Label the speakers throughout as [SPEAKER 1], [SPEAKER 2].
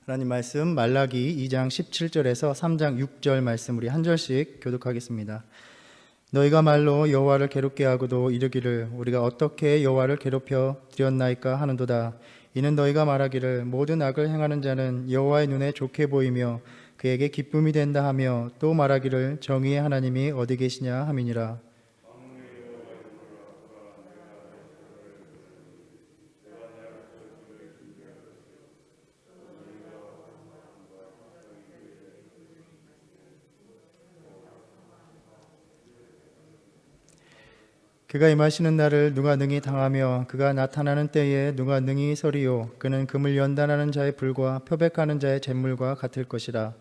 [SPEAKER 1] 하나님 말씀 말라기 2장 17절에서 3장 6절 말씀 우리 한 절씩 교독하겠습니다. 너희가 말로 여호와를 괴롭게 하고도 이르기를 우리가 어떻게 여호와를 괴롭혀 드렸나이까 하는도다. 이는 너희가 말하기를 모든 악을 행하는 자는 여호와의 눈에 좋게 보이며 그에게 기쁨이 된다 하며 또 말하기를 정의의 하나님이 어디 계시냐 함이니라. 그가 임하시는 날을 누가 능히 당하며 그가 나타나는 때에 누가 능히 서리요. 그는 금을 연단하는 자의 불과 표백하는 자의 잿물과 같을 것이라.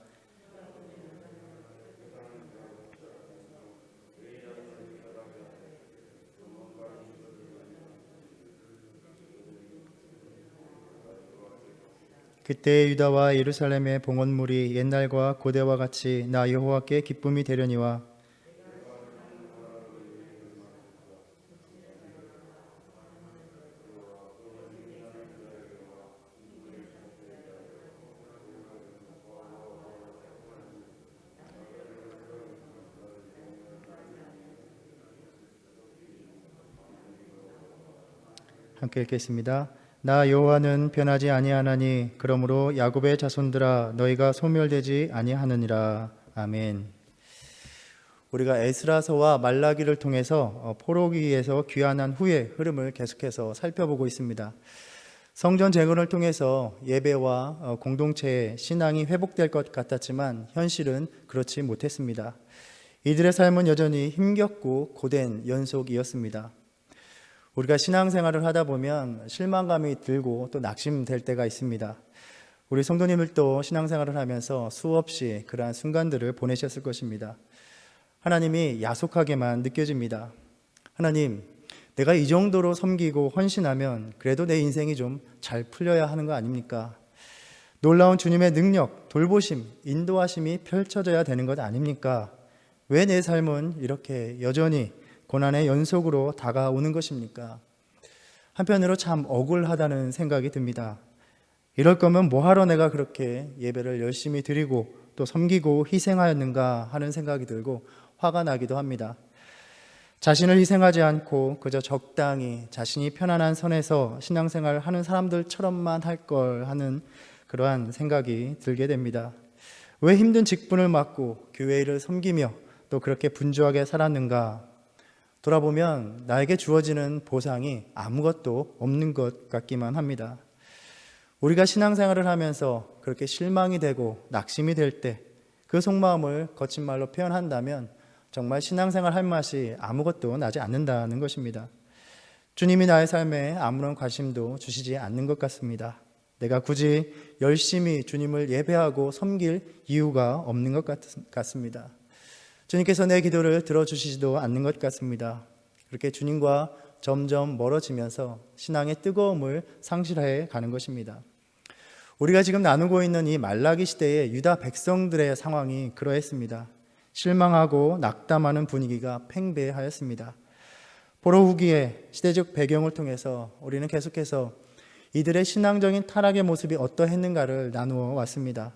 [SPEAKER 1] 그때 유다와 예루살렘의 봉헌물이 옛날과 고대와 같이 나 여호와께 기쁨이 되려니와 함께 읽겠습니다. 나 여호와는 변하지 아니하나니 그러므로 야곱의 자손들아 너희가 소멸되지 아니하느니라. 아멘. 우리가 에스라서와 말라기를 통해서 포로기에서 귀환한 후의 흐름을 계속해서 살펴보고 있습니다. 성전 재건을 통해서 예배와 공동체의 신앙이 회복될 것 같았지만 현실은 그렇지 못했습니다. 이들의 삶은 여전히 힘겹고 고된 연속이었습니다. 우리가 신앙생활을 하다 보면 실망감이 들고 또 낙심될 때가 있습니다. 우리 성도님들도 신앙생활을 하면서 수없이 그러한 순간들을 보내셨을 것입니다. 하나님이 야속하게만 느껴집니다. 하나님, 내가 이 정도로 섬기고 헌신하면 그래도 내 인생이 좀 잘 풀려야 하는 거 아닙니까? 놀라운 주님의 능력, 돌보심, 인도하심이 펼쳐져야 되는 것 아닙니까? 왜 내 삶은 이렇게 여전히 고난의 연속으로 다가오는 것입니까? 한편으로 참 억울하다는 생각이 듭니다. 이럴 거면 뭐하러 내가 그렇게 예배를 열심히 드리고 또 섬기고 희생하였는가 하는 생각이 들고 화가 나기도 합니다. 자신을 희생하지 않고 그저 적당히 자신이 편안한 선에서 신앙생활을 하는 사람들처럼만 할 걸 하는 그러한 생각이 들게 됩니다. 왜 힘든 직분을 맡고 교회 일을 섬기며 또 그렇게 분주하게 살았는가? 돌아보면 나에게 주어지는 보상이 아무것도 없는 것 같기만 합니다. 우리가 신앙생활을 하면서 그렇게 실망이 되고 낙심이 될 때 그 속마음을 거친 말로 표현한다면 정말 신앙생활 할 맛이 아무것도 나지 않는다는 것입니다. 주님이 나의 삶에 아무런 관심도 주시지 않는 것 같습니다. 내가 굳이 열심히 주님을 예배하고 섬길 이유가 없는 것 같습니다. 주님께서 내 기도를 들어주시지도 않는 것 같습니다. 그렇게 주님과 점점 멀어지면서 신앙의 뜨거움을 상실해 가는 것입니다. 우리가 지금 나누고 있는 이 말라기 시대의 유다 백성들의 상황이 그러했습니다. 실망하고 낙담하는 분위기가 팽배하였습니다. 포로 후기의 시대적 배경을 통해서 우리는 계속해서 이들의 신앙적인 타락의 모습이 어떠했는가를 나누어 왔습니다.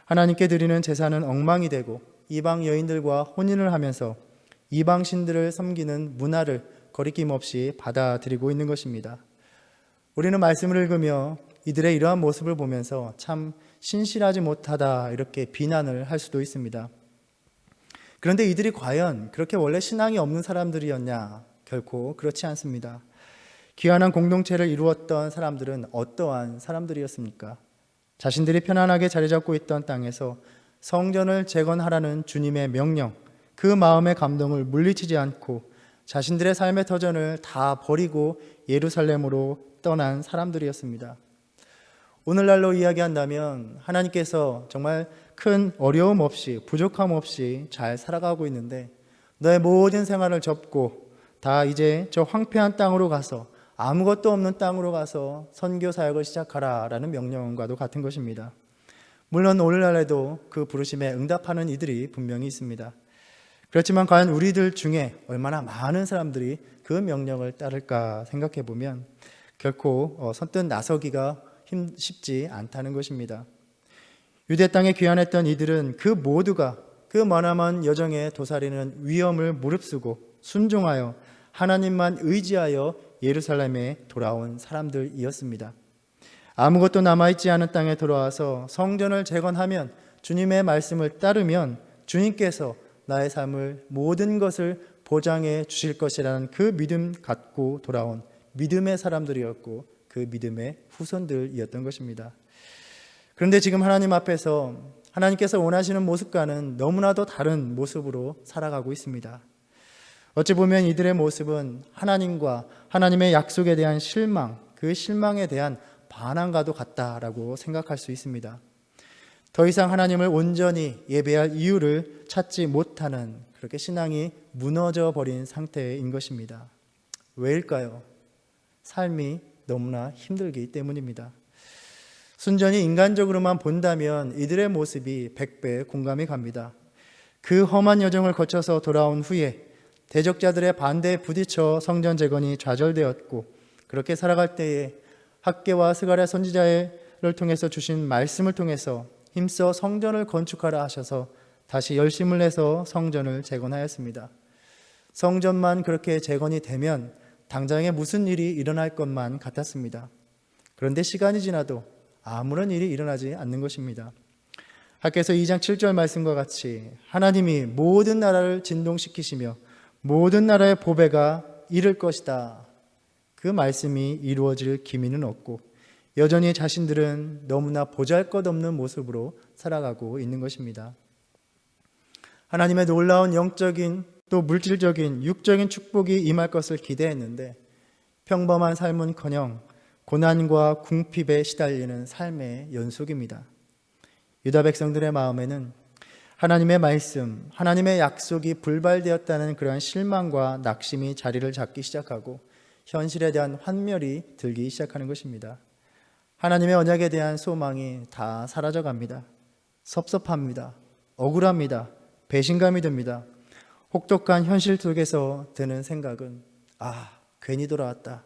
[SPEAKER 1] 하나님께 드리는 제사는 엉망이 되고 이방 여인들과 혼인을 하면서 이방 신들을 섬기는 문화를 거리낌 없이 받아들이고 있는 것입니다. 우리는 말씀을 읽으며 이들의 이러한 모습을 보면서 참 신실하지 못하다 이렇게 비난을 할 수도 있습니다. 그런데 이들이 과연 그렇게 원래 신앙이 없는 사람들이었냐? 결코 그렇지 않습니다. 귀환한 공동체를 이루었던 사람들은 어떠한 사람들이었습니까? 자신들이 편안하게 자리 잡고 있던 땅에서 성전을 재건하라는 주님의 명령, 그 마음의 감동을 물리치지 않고 자신들의 삶의 터전을 다 버리고 예루살렘으로 떠난 사람들이었습니다. 오늘날로 이야기한다면 하나님께서 정말 큰 어려움 없이 부족함 없이 잘 살아가고 있는데 너의 모든 생활을 접고 다 이제 저 황폐한 땅으로 가서 아무것도 없는 땅으로 가서 선교 사역을 시작하라 라는 명령과도 같은 것입니다. 물론 오늘날에도 그 부르심에 응답하는 이들이 분명히 있습니다. 그렇지만 과연 우리들 중에 얼마나 많은 사람들이 그 명령을 따를까 생각해 보면 결코 선뜻 나서기가 쉽지 않다는 것입니다. 유대 땅에 귀환했던 이들은 그 모두가 그 머나먼 여정에 도사리는 위험을 무릅쓰고 순종하여 하나님만 의지하여 예루살렘에 돌아온 사람들이었습니다. 아무것도 남아있지 않은 땅에 돌아와서 성전을 재건하면, 주님의 말씀을 따르면 주님께서 나의 삶을 모든 것을 보장해 주실 것이라는 그 믿음 갖고 돌아온 믿음의 사람들이었고 그 믿음의 후손들이었던 것입니다. 그런데 지금 하나님 앞에서 하나님께서 원하시는 모습과는 너무나도 다른 모습으로 살아가고 있습니다. 어찌 보면 이들의 모습은 하나님과 하나님의 약속에 대한 실망, 그 실망에 대한 반항과도 같다라고 생각할 수 있습니다. 더 이상 하나님을 온전히 예배할 이유를 찾지 못하는, 그렇게 신앙이 무너져 버린 상태인 것입니다. 왜일까요? 삶이 너무나 힘들기 때문입니다. 순전히 인간적으로만 본다면 이들의 모습이 100배 공감이 갑니다. 그 험한 여정을 거쳐서 돌아온 후에 대적자들의 반대에 부딪혀 성전 재건이 좌절되었고, 그렇게 살아갈 때에 학개와 스가랴 선지자를 통해서 주신 말씀을 통해서 힘써 성전을 건축하라 하셔서 다시 열심을 내서 성전을 재건하였습니다. 성전만 그렇게 재건이 되면 당장에 무슨 일이 일어날 것만 같았습니다. 그런데 시간이 지나도 아무런 일이 일어나지 않는 것입니다. 학개서 2장 7절 말씀과 같이 하나님이 모든 나라를 진동시키시며 모든 나라의 보배가 이를 것이다, 그 말씀이 이루어질 기미는 없고 여전히 자신들은 너무나 보잘것없는 모습으로 살아가고 있는 것입니다. 하나님의 놀라운 영적인 또 물질적인 육적인 축복이 임할 것을 기대했는데 평범한 삶은커녕 고난과 궁핍에 시달리는 삶의 연속입니다. 유다 백성들의 마음에는 하나님의 말씀, 하나님의 약속이 불발되었다는 그러한 실망과 낙심이 자리를 잡기 시작하고 현실에 대한 환멸이 들기 시작하는 것입니다. 하나님의 언약에 대한 소망이 다 사라져갑니다. 섭섭합니다. 억울합니다. 배신감이 듭니다. 혹독한 현실 속에서 드는 생각은 괜히 돌아왔다.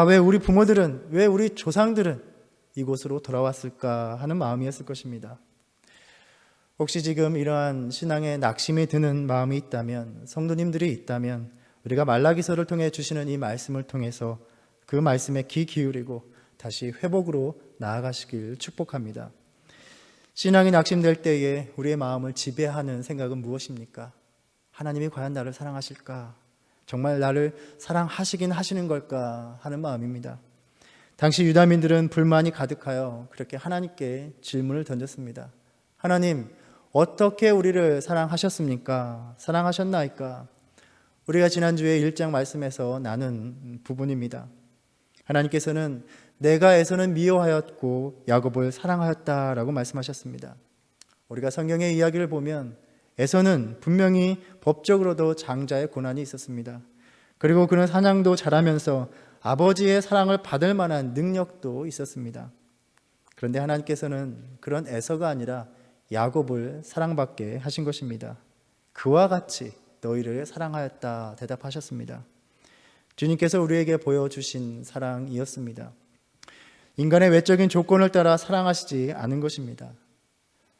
[SPEAKER 1] 왜 우리 부모들은, 왜 우리 조상들은 이곳으로 돌아왔을까 하는 마음이었을 것입니다. 혹시 지금 이러한 신앙에 낙심이 드는 마음이 있다면, 성도님들이 있다면 우리가 말라기서를 통해 주시는 이 말씀을 통해서 그 말씀에 귀 기울이고 다시 회복으로 나아가시길 축복합니다. 신앙이 낙심될 때에 우리의 마음을 지배하는 생각은 무엇입니까? 하나님이 과연 나를 사랑하실까? 정말 나를 사랑하시긴 하시는 걸까 하는 마음입니다. 당시 유다민들은 불만이 가득하여 그렇게 하나님께 질문을 던졌습니다. 하나님, 어떻게 우리를 사랑하셨습니까? 사랑하셨나이까? 우리가 지난주에 1장 말씀에서 나눈 부분입니다. 하나님께서는 내가 에서는 미워하였고 야곱을 사랑하였다라고 말씀하셨습니다. 우리가 성경의 이야기를 보면 에서는 분명히 법적으로도 장자의 고난이 있었습니다. 그리고 그는 사냥도 잘하면서 아버지의 사랑을 받을 만한 능력도 있었습니다. 그런데 하나님께서는 그런 에서가 아니라 야곱을 사랑받게 하신 것입니다. 그와 같이 너희를 사랑하였다 대답하셨습니다. 주님께서 우리에게 보여주신 사랑이었습니다. 인간의 외적인 조건을 따라 사랑하시지 않은 것입니다.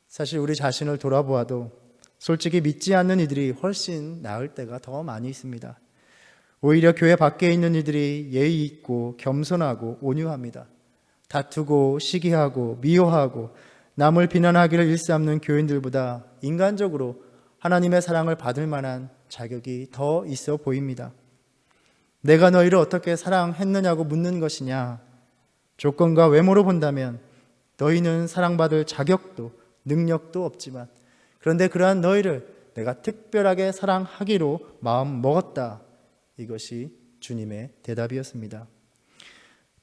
[SPEAKER 1] 사실 우리 자신을 돌아보아도 솔직히 믿지 않는 이들이 훨씬 나을 때가 더 많이 있습니다. 오히려 교회 밖에 있는 이들이 예의 있고 겸손하고 온유합니다. 다투고 시기하고 미워하고 남을 비난하기를 일삼는 교인들보다 인간적으로 하나님의 사랑을 받을 만한 자격이 더 있어 보입니다. 내가 너희를 어떻게 사랑했느냐고 묻는 것이냐? 조건과 외모로 본다면 너희는 사랑받을 자격도 능력도 없지만, 그런데 그러한 너희를 내가 특별하게 사랑하기로 마음 먹었다. 이것이 주님의 대답이었습니다.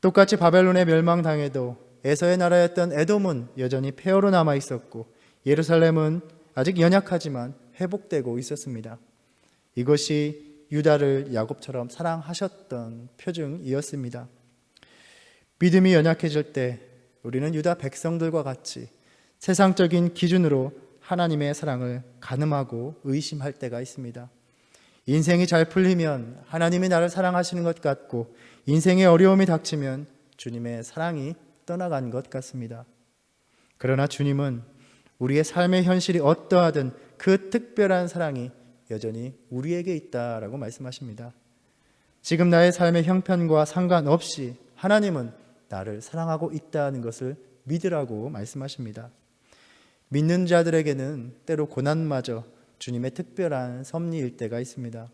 [SPEAKER 1] 똑같이 바벨론에 멸망당해도 에서의 나라였던 에돔은 여전히 폐허로 남아 있었고 예루살렘은 아직 연약하지만 회복되고 있었습니다. 이것이 유다를 야곱처럼 사랑하셨던 표징이었습니다. 믿음이 연약해질 때 우리는 유다 백성들과 같이 세상적인 기준으로 하나님의 사랑을 가늠하고 의심할 때가 있습니다. 인생이 잘 풀리면 하나님이 나를 사랑하시는 것 같고 인생의 어려움이 닥치면 주님의 사랑이 떠나간 것 같습니다. 그러나 주님은 우리의 삶의 현실이 어떠하든 그 특별한 사랑이 여전히 우리에게 있다라고 말씀하십니다. 지금 나의 삶의 형편과 상관없이 하나님은 나를 사랑하고 있다는 것을 믿으라고 말씀하십니다. 믿는 자들에게는 때로 고난마저 주님의 특별한 섭리일 때가 있습니다.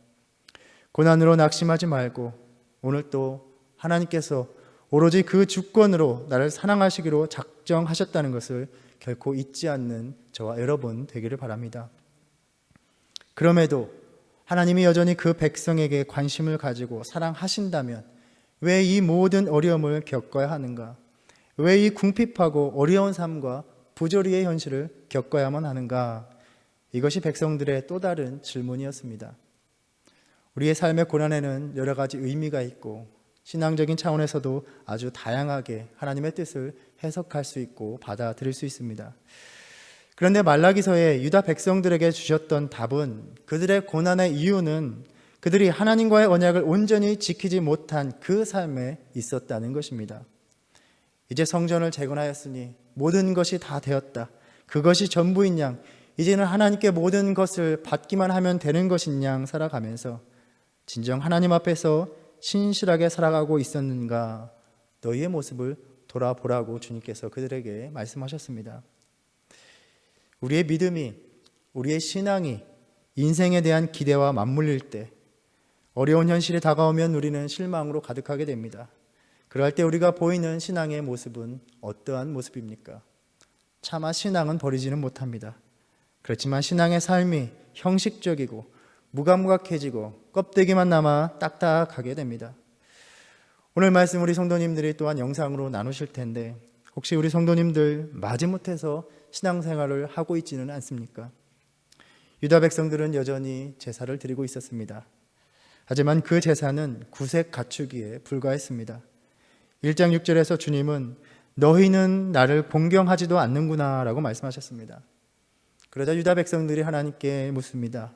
[SPEAKER 1] 고난으로 낙심하지 말고 오늘 또 하나님께서 오로지 그 주권으로 나를 사랑하시기로 작정하셨다는 것을 결코 잊지 않는 저와 여러분 되기를 바랍니다. 그럼에도 하나님이 여전히 그 백성에게 관심을 가지고 사랑하신다면 왜 이 모든 어려움을 겪어야 하는가? 왜 이 궁핍하고 어려운 삶과 부조리의 현실을 겪어야만 하는가? 이것이 백성들의 또 다른 질문이었습니다. 우리의 삶의 고난에는 여러 가지 의미가 있고 신앙적인 차원에서도 아주 다양하게 하나님의 뜻을 해석할 수 있고 받아들일 수 있습니다. 그런데 말라기서에 유다 백성들에게 주셨던 답은 그들의 고난의 이유는 그들이 하나님과의 언약을 온전히 지키지 못한 그 삶에 있었다는 것입니다. 이제 성전을 재건하였으니 모든 것이 다 되었다. 그것이 전부인 양 이제는 하나님께 모든 것을 받기만 하면 되는 것인 양 살아가면서 진정 하나님 앞에서 신실하게 살아가고 있었는가? 너희의 모습을 돌아보라고 주님께서 그들에게 말씀하셨습니다. 우리의 믿음이, 우리의 신앙이 인생에 대한 기대와 맞물릴 때 어려운 현실이 다가오면 우리는 실망으로 가득하게 됩니다. 그럴 때 우리가 보이는 신앙의 모습은 어떠한 모습입니까? 차마 신앙은 버리지는 못합니다. 그렇지만 신앙의 삶이 형식적이고 무감각해지고 껍데기만 남아 딱딱하게 됩니다. 오늘 말씀 우리 성도님들이 또한 영상으로 나누실 텐데 혹시 우리 성도님들 마지못해서 신앙생활을 하고 있지는 않습니까? 유다 백성들은 여전히 제사를 드리고 있었습니다. 하지만 그 제사는 구색 갖추기에 불과했습니다. 1장 6절에서 주님은 너희는 나를 공경하지도 않는구나 라고 말씀하셨습니다. 그러자 유다 백성들이 하나님께 묻습니다.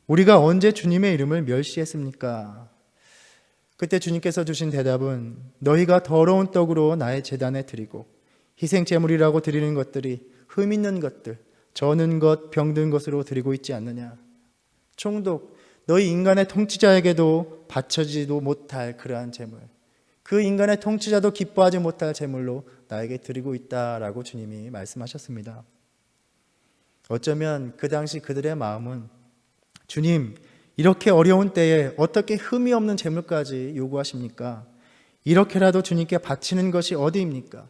[SPEAKER 1] 우리가 언제 주님의 이름을 멸시했습니까? 그때 주님께서 주신 대답은 너희가 더러운 떡으로 나의 제단에 드리고 희생제물이라고 드리는 것들이 흠 있는 것들, 저는 것, 병든 것으로 드리고 있지 않느냐. 총독, 너희 인간의 통치자에게도 바쳐지도 못할 그러한 제물, 그 인간의 통치자도 기뻐하지 못할 제물로 나에게 드리고 있다라고 주님이 말씀하셨습니다. 어쩌면 그 당시 그들의 마음은 주님, 이렇게 어려운 때에 어떻게 흠이 없는 제물까지 요구하십니까? 이렇게라도 주님께 바치는 것이 어디입니까?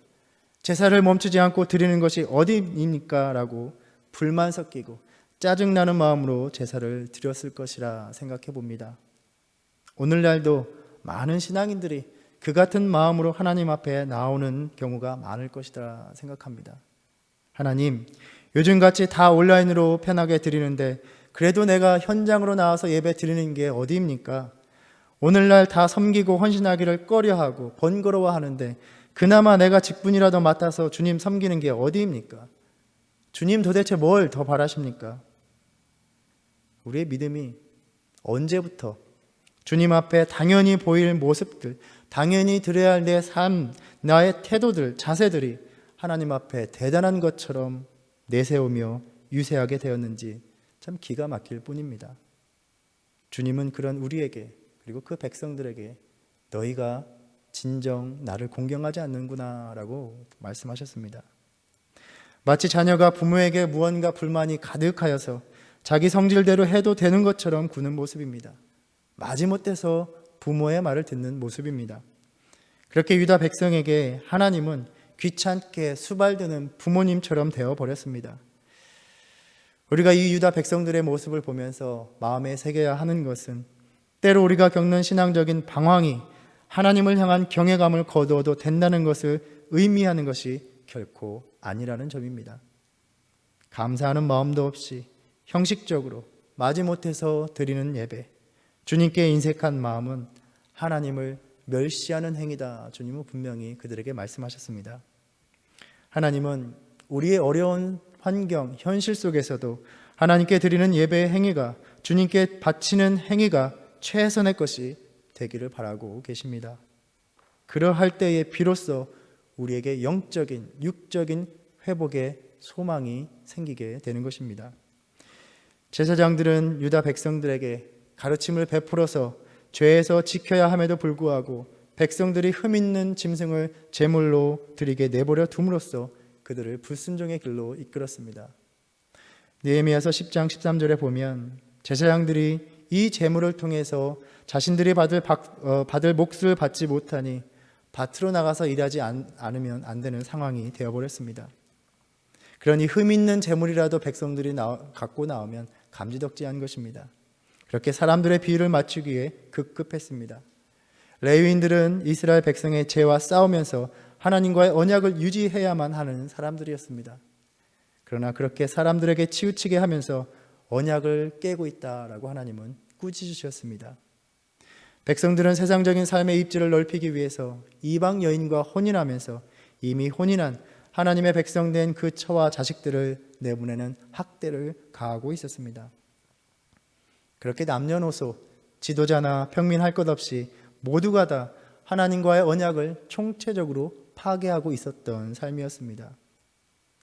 [SPEAKER 1] 제사를 멈추지 않고 드리는 것이 어디입니까? 라고 불만 섞이고 짜증나는 마음으로 제사를 드렸을 것이라 생각해 봅니다. 오늘날도 많은 신앙인들이 그 같은 마음으로 하나님 앞에 나오는 경우가 많을 것이라 생각합니다. 하나님, 요즘같이 다 온라인으로 편하게 드리는데 그래도 내가 현장으로 나와서 예배 드리는 게 어디입니까? 오늘날 다 섬기고 헌신하기를 꺼려하고 번거로워하는데 그나마 내가 직분이라도 맡아서 주님 섬기는 게 어디입니까? 주님 도대체 뭘 더 바라십니까? 우리의 믿음이 언제부터 주님 앞에 당연히 보일 모습들, 당연히 드려야 할 내 삶, 나의 태도들, 자세들이 하나님 앞에 대단한 것처럼 내세우며 유세하게 되었는지 참 기가 막힐 뿐입니다. 주님은 그런 우리에게 그리고 그 백성들에게 너희가 진정 나를 공경하지 않는구나 라고 말씀하셨습니다. 마치 자녀가 부모에게 무언가 불만이 가득하여서 자기 성질대로 해도 되는 것처럼 구는 모습입니다. 마지못해서 부모의 말을 듣는 모습입니다. 그렇게 유다 백성에게 하나님은 귀찮게 수발드는 부모님처럼 되어버렸습니다. 우리가 이 유다 백성들의 모습을 보면서 마음에 새겨야 하는 것은 때로 우리가 겪는 신앙적인 방황이 하나님을 향한 경외감을 거두어도 된다는 것을 의미하는 것이 결코 아니라는 점입니다. 감사하는 마음도 없이 형식적으로 마지못해서 드리는 예배, 주님께 인색한 마음은 하나님을 멸시하는 행위다. 주님은 분명히 그들에게 말씀하셨습니다. 하나님은 우리의 어려운 환경, 현실 속에서도 하나님께 드리는 예배의 행위가, 주님께 바치는 행위가 최선의 것이 되기를 바라고 계십니다. 그러할 때에 비로소 우리에게 영적인, 육적인 회복의 소망이 생기게 되는 것입니다. 제사장들은 유다 백성들에게 가르침을 베풀어서 죄에서 지켜야 함에도 불구하고 백성들이 흠 있는 짐승을 제물로 드리게 내버려 둠으로써 그들을 불순종의 길로 이끌었습니다. 느헤미야서 10장 13절에 보면 제사장들이 이 제물을 통해서 자신들이 받을 몫을 받지 못하니 밭으로 나가서 일하지 않으면 안 되는 상황이 되어버렸습니다. 그러니 흠 있는 제물이라도 백성들이 갖고 나오면 감지덕지한 것입니다. 그렇게 사람들의 비율을 맞추기 위해 급급했습니다. 레위인들은 이스라엘 백성의 죄와 싸우면서 하나님과의 언약을 유지해야만 하는 사람들이었습니다. 그러나 그렇게 사람들에게 치우치게 하면서 언약을 깨고 있다라고 하나님은 꾸짖으셨습니다. 백성들은 세상적인 삶의 입지를 넓히기 위해서 이방 여인과 혼인하면서 이미 혼인한 하나님의 백성된 그 처와 자식들을 내보내는 학대를 가하고 있었습니다. 그렇게 남녀노소, 지도자나 평민 할 것 없이 모두가 다 하나님과의 언약을 총체적으로 파괴하고 있었던 삶이었습니다.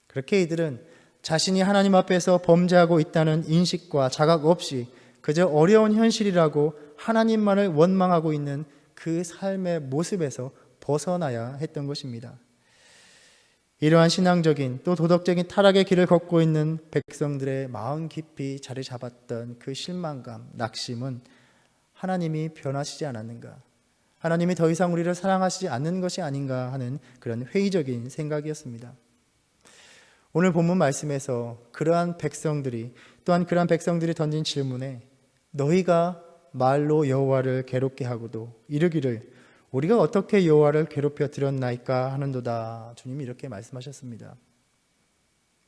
[SPEAKER 1] 그렇게 이들은 자신이 하나님 앞에서 범죄하고 있다는 인식과 자각 없이 그저 어려운 현실이라고 하나님만을 원망하고 있는 그 삶의 모습에서 벗어나야 했던 것입니다. 이러한 신앙적인 또 도덕적인 타락의 길을 걷고 있는 백성들의 마음 깊이 자리 잡았던 그 실망감, 낙심은 하나님이 변하시지 않았는가, 하나님이 더 이상 우리를 사랑하시지 않는 것이 아닌가 하는 그런 회의적인 생각이었습니다. 오늘 본문 말씀에서 그러한 백성들이 던진 질문에 너희가 말로 여호와를 괴롭게 하고도 이르기를 우리가 어떻게 여호와를 괴롭혀 드렸나이까 하는도다. 주님이 이렇게 말씀하셨습니다.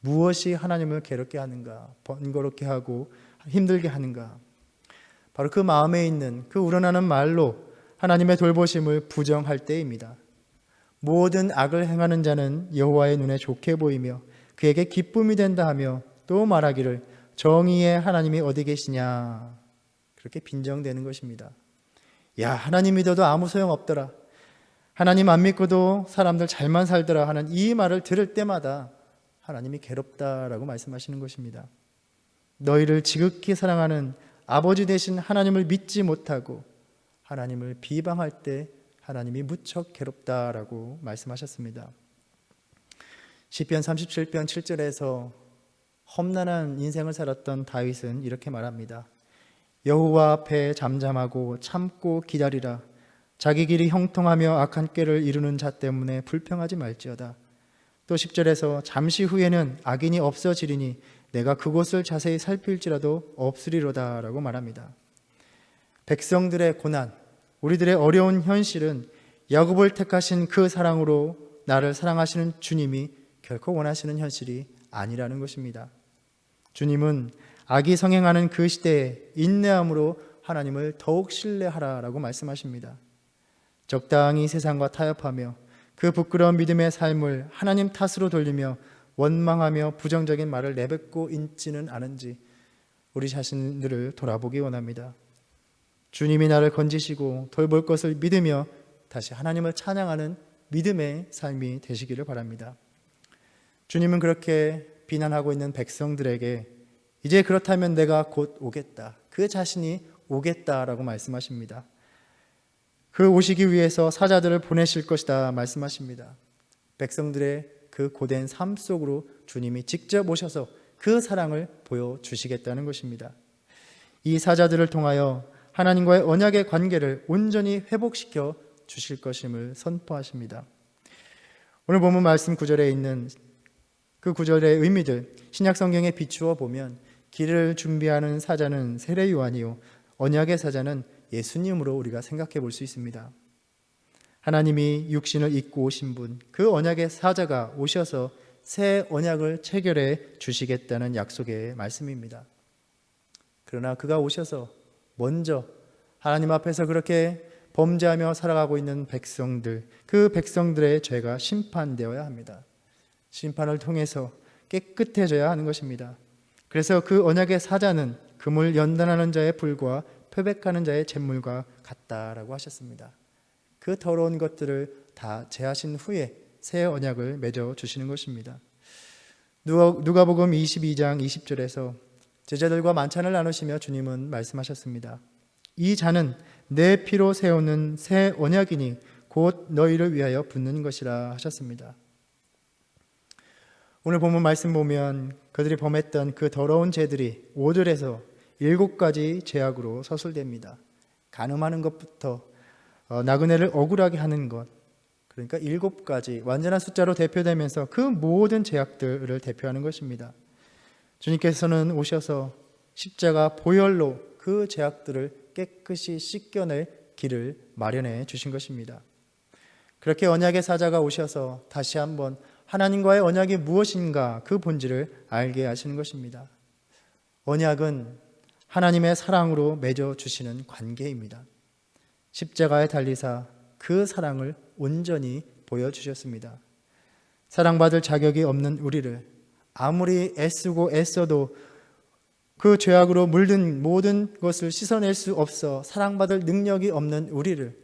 [SPEAKER 1] 무엇이 하나님을 괴롭게 하는가, 번거롭게 하고 힘들게 하는가? 바로 그 마음에 있는 그 우러나는 말로 하나님의 돌보심을 부정할 때입니다. 모든 악을 행하는 자는 여호와의 눈에 좋게 보이며 그에게 기쁨이 된다 하며 또 말하기를 정의의 하나님이 어디 계시냐, 그렇게 빈정대는 것입니다. 야, 하나님 믿어도 아무 소용없더라, 하나님 안 믿고도 사람들 잘만 살더라 하는 이 말을 들을 때마다 하나님이 괴롭다라고 말씀하시는 것입니다. 너희를 지극히 사랑하는 아버지 되신 하나님을 믿지 못하고 하나님을 비방할 때 하나님이 무척 괴롭다라고 말씀하셨습니다. 시편 37편 7절에서 험난한 인생을 살았던 다윗은 이렇게 말합니다. 여호와 앞에 잠잠하고 참고 기다리라. 자기 길이 형통하며 악한 꾀를 이루는 자 때문에 불평하지 말지어다. 또 10절에서 잠시 후에는 악인이 없어지리니 내가 그곳을 자세히 살필지라도 없으리로다 라고 말합니다. 백성들의 고난, 우리들의 어려운 현실은 야곱을 택하신 그 사랑으로 나를 사랑하시는 주님이 결코 원하시는 현실이 아니라는 것입니다. 주님은 악이 성행하는 그 시대에 인내함으로 하나님을 더욱 신뢰하라라고 말씀하십니다. 적당히 세상과 타협하며 그 부끄러운 믿음의 삶을 하나님 탓으로 돌리며 원망하며 부정적인 말을 내뱉고 있지는 않은지 우리 자신들을 돌아보기 원합니다. 주님이 나를 건지시고 돌볼 것을 믿으며 다시 하나님을 찬양하는 믿음의 삶이 되시기를 바랍니다. 주님은 그렇게 비난하고 있는 백성들에게 이제 그렇다면 내가 곧 오겠다, 그 자신이 오겠다라고 말씀하십니다. 그 오시기 위해서 사자들을 보내실 것이다 말씀하십니다. 백성들의 그 고된 삶 속으로 주님이 직접 오셔서 그 사랑을 보여주시겠다는 것입니다. 이 사자들을 통하여 하나님과의 언약의 관계를 온전히 회복시켜 주실 것임을 선포하십니다. 오늘 본문 말씀 9절에 있는 그 구절의 의미들, 신약 성경에 비추어 보면 길을 준비하는 사자는 세례 요한이요 언약의 사자는 예수님으로 우리가 생각해 볼 수 있습니다. 하나님이 육신을 입고 오신 분, 그 언약의 사자가 오셔서 새 언약을 체결해 주시겠다는 약속의 말씀입니다. 그러나 그가 오셔서 먼저 하나님 앞에서 그렇게 범죄하며 살아가고 있는 백성들, 그 백성들의 죄가 심판되어야 합니다. 심판을 통해서 깨끗해져야 하는 것입니다. 그래서 그 언약의 사자는 금을 연단하는 자의 불과 표백하는 자의 잿물과 같다라고 하셨습니다. 그 더러운 것들을 다 제하신 후에 새 언약을 맺어 주시는 것입니다. 누가복음 22장 20절에서 제자들과 만찬을 나누시며 주님은 말씀하셨습니다. 이 잔은 내 피로 세우는 새 언약이니 곧 너희를 위하여 붓는 것이라 하셨습니다. 오늘 본문 말씀 보면 그들이 범했던 그 더러운 죄들이 5절에서 7가지 죄악으로 서술됩니다. 간음하는 것부터 나그네를 억울하게 하는 것, 그러니까 7가지 완전한 숫자로 대표되면서 그 모든 죄악들을 대표하는 것입니다. 주님께서는 오셔서 십자가 보혈로 그 죄악들을 깨끗이 씻겨낼 길을 마련해 주신 것입니다. 그렇게 언약의 사자가 오셔서 다시 한번 하나님과의 언약이 무엇인가 그 본질을 알게 하시는 것입니다. 언약은 하나님의 사랑으로 맺어 주시는 관계입니다. 십자가에 달리사 그 사랑을 온전히 보여주셨습니다. 사랑받을 자격이 없는 우리를 아무리 애쓰고 애써도 그 죄악으로 물든 모든 것을 씻어낼 수 없어 사랑받을 능력이 없는 우리를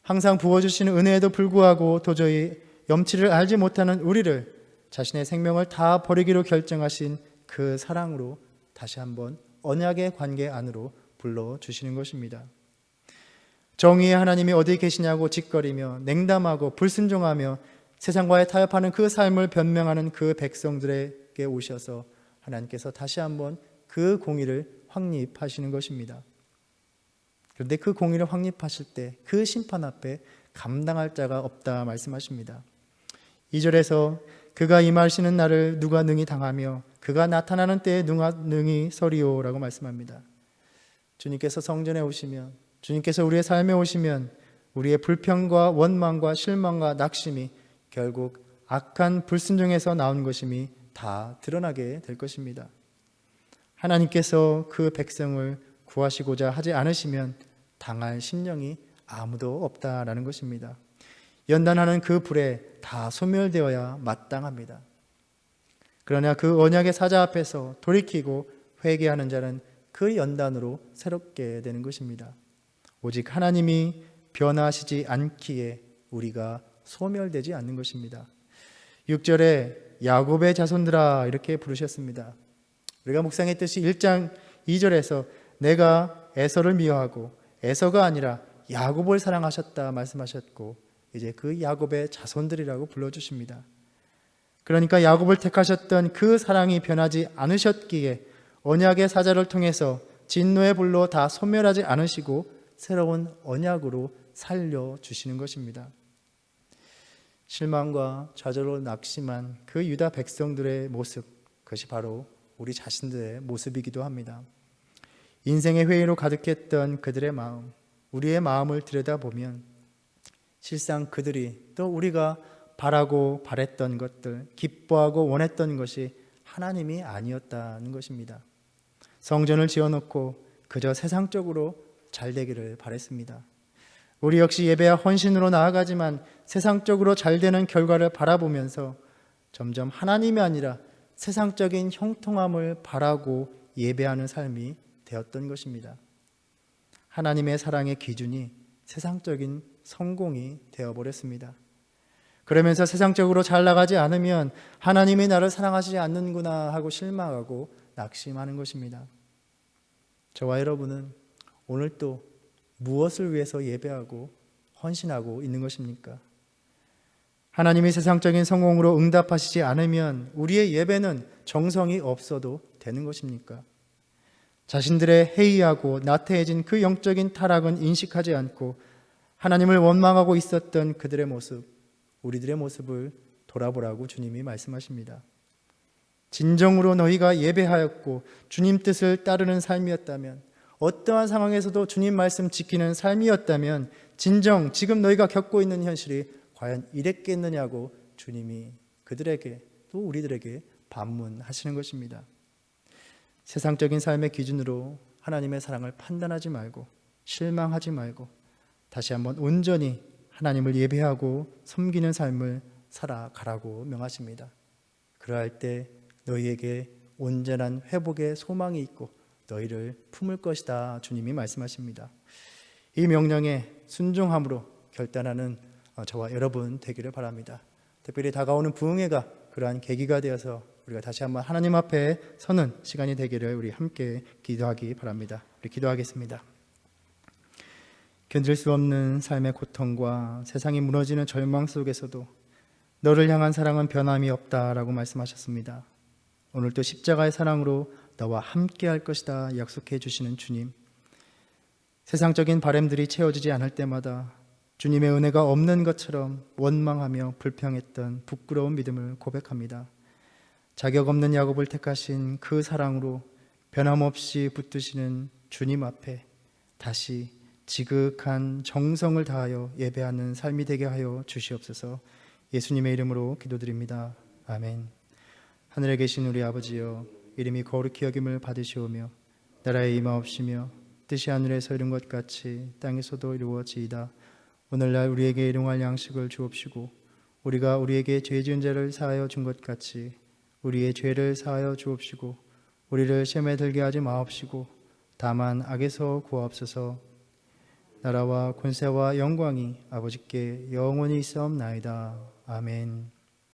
[SPEAKER 1] 항상 부어주시는 은혜에도 불구하고 도저히 염치를 알지 못하는 우리를 자신의 생명을 다 버리기로 결정하신 그 사랑으로 다시 한번 언약의 관계 안으로 불러주시는 것입니다. 정의의 하나님이 어디 계시냐고 짓거리며 냉담하고 불순종하며 세상과의 타협하는 그 삶을 변명하는 그 백성들에게 오셔서 하나님께서 다시 한번 그 공의를 확립하시는 것입니다. 그런데 그 공의를 확립하실 때 그 심판 앞에 감당할 자가 없다 말씀하십니다. 2절에서 그가 임하시는 날을 누가 능히 당하며 그가 나타나는 때에 누가 능히 서리오라고 말씀합니다. 주님께서 성전에 오시면, 주님께서 우리의 삶에 오시면 우리의 불평과 원망과 실망과 낙심이 결국 악한 불순종에서 나온 것임이 다 드러나게 될 것입니다. 하나님께서 그 백성을 구하시고자 하지 않으시면 당할 심령이 아무도 없다라는 것입니다. 연단하는 그 불에 다 소멸되어야 마땅합니다. 그러나 그 언약의 사자 앞에서 돌이키고 회개하는 자는 그 연단으로 새롭게 되는 것입니다. 오직 하나님이 변화하시지 않기에 우리가 소멸되지 않는 것입니다. 6절에 야곱의 자손들아 이렇게 부르셨습니다. 우리가 묵상했듯이 1장 2절에서 내가 에서를 미워하고 에서가 아니라 야곱을 사랑하셨다 말씀하셨고 이제 그 야곱의 자손들이라고 불러주십니다. 그러니까 야곱을 택하셨던 그 사랑이 변하지 않으셨기에 언약의 사자를 통해서 진노의 불로 다 소멸하지 않으시고 새로운 언약으로 살려주시는 것입니다. 실망과 좌절로 낙심한 그 유다 백성들의 모습, 그것이 바로 우리 자신들의 모습이기도 합니다. 인생의 회의로 가득했던 그들의 마음, 우리의 마음을 들여다보면 실상 그들이 또 우리가 바라고 바랬던 것들, 기뻐하고 원했던 것이 하나님이 아니었다는 것입니다. 성전을 지어놓고 그저 세상적으로 잘 되기를 바랬습니다. 우리 역시 예배와 헌신으로 나아가지만 세상적으로 잘 되는 결과를 바라보면서 점점 하나님이 아니라 세상적인 형통함을 바라고 예배하는 삶이 되었던 것입니다. 하나님의 사랑의 기준이 세상적인 성공이 되어버렸습니다. 그러면서 세상적으로 잘 나가지 않으면 하나님이 나를 사랑하시지 않는구나 하고 실망하고 낙심하는 것입니다. 저와 여러분은 오늘 또 무엇을 위해서 예배하고 헌신하고 있는 것입니까? 하나님이 세상적인 성공으로 응답하시지 않으면 우리의 예배는 정성이 없어도 되는 것입니까? 자신들의 해이하고 나태해진 그 영적인 타락은 인식하지 않고 하나님을 원망하고 있었던 그들의 모습, 우리들의 모습을 돌아보라고 주님이 말씀하십니다. 진정으로 너희가 예배하였고 주님 뜻을 따르는 삶이었다면, 어떠한 상황에서도 주님 말씀 지키는 삶이었다면 진정 지금 너희가 겪고 있는 현실이 과연 이랬겠느냐고 주님이 그들에게 또 우리들에게 반문하시는 것입니다. 세상적인 삶의 기준으로 하나님의 사랑을 판단하지 말고 실망하지 말고 다시 한번 온전히 하나님을 예배하고 섬기는 삶을 살아가라고 명하십니다. 그러할 때 너희에게 온전한 회복의 소망이 있고 너희를 품을 것이다 주님이 말씀하십니다. 이 명령에 순종함으로 결단하는 저와 여러분 되기를 바랍니다. 특별히 다가오는 부흥회가 그러한 계기가 되어서 우리가 다시 한번 하나님 앞에 서는 시간이 되기를 우리 함께 기도하기 바랍니다. 우리 기도하겠습니다. 견딜 수 없는 삶의 고통과 세상이 무너지는 절망 속에서도 너를 향한 사랑은 변함이 없다라고 말씀하셨습니다. 오늘도 십자가의 사랑으로 너와 함께 할 것이다 약속해 주시는 주님, 세상적인 바람들이 채워지지 않을 때마다 주님의 은혜가 없는 것처럼 원망하며 불평했던 부끄러운 믿음을 고백합니다. 자격 없는 야곱을 택하신 그 사랑으로 변함없이 붙드시는 주님 앞에 다시 지극한 정성을 다하여 예배하는 삶이 되게 하여 주시옵소서. 예수님의 이름으로 기도드립니다. 아멘. 하늘에 계신 우리 아버지여, 이름이 거룩히 여김을 받으시오며 나라에 임하옵시며 뜻이 하늘에서 이룬 것 같이 땅에서도 이루어지이다. 오늘날 우리에게 일용할 양식을 주옵시고 우리가 우리에게 죄 지은 자를 사하여 준 것 같이 우리의 죄를 사하여 주옵시고 우리를 시험에 들게 하지 마옵시고 다만 악에서 구하옵소서. 나라와 권세와 영광이 아버지께 영원히 있사옵나이다. 아멘.